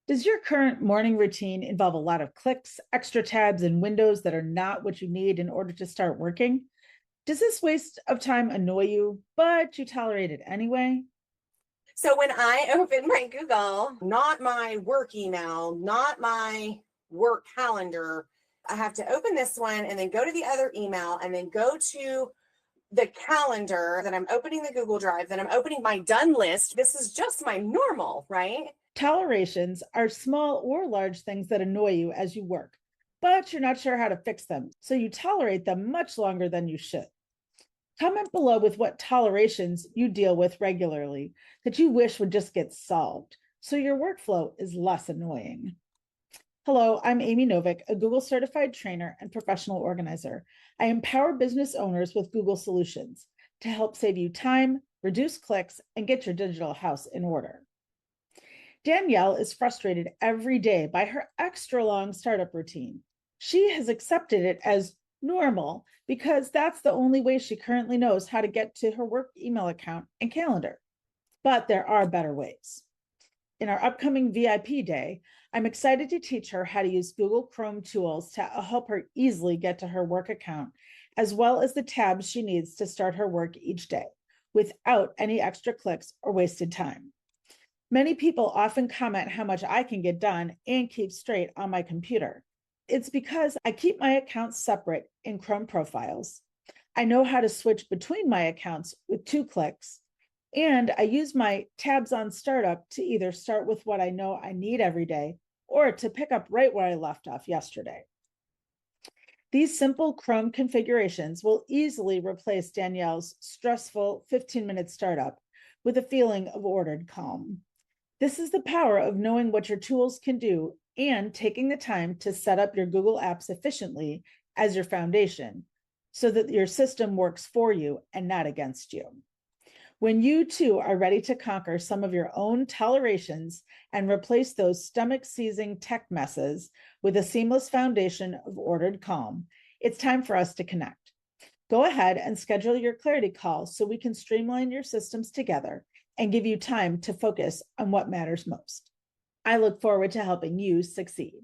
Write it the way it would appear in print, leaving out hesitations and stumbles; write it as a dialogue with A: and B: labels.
A: Does your current morning routine involve a lot of clicks, extra tabs, and windows that are not what you need in order to start working? Does this waste of time annoy you, but you tolerate it anyway?
B: So when I open my Google, not my work email, not my work calendar, I have to open this one and then go to the other email and then go to the calendar. Then I'm opening the Google Drive, then I'm opening my done list. This is just my normal, right?
A: Tolerations are small or large things that annoy you as you work, but you're not sure how to fix them, so you tolerate them much longer than you should. Comment below with what tolerations you deal with regularly that you wish would just get solved so your workflow is less annoying. Hello, I'm Amy Novick, a Google certified trainer and professional organizer. I empower business owners with Google solutions to help save you time, reduce clicks, and get your digital house in order. Danielle is frustrated every day by her extra long startup routine. She has accepted it as normal because that's the only way she currently knows how to get to her work email account and calendar. But there are better ways. In our upcoming VIP day, I'm excited to teach her how to use Google Chrome tools to help her easily get to her work account, as well as the tabs she needs to start her work each day without any extra clicks or wasted time. Many people often comment how much I can get done and keep straight on my computer. It's because I keep my accounts separate in Chrome profiles. I know how to switch between my accounts with 2 clicks, and I use my tabs on startup to either start with what I know I need every day or to pick up right where I left off yesterday. These simple Chrome configurations will easily replace Danielle's stressful 15-minute startup with a feeling of ordered calm. This is the power of knowing what your tools can do and taking the time to set up your Google Apps efficiently as your foundation so that your system works for you and not against you. When you too are ready to conquer some of your own tolerations and replace those stomach-seizing tech messes with a seamless foundation of ordered calm, it's time for us to connect. Go ahead and schedule your clarity call so we can streamline your systems together and give you time to focus on what matters most. I look forward to helping you succeed.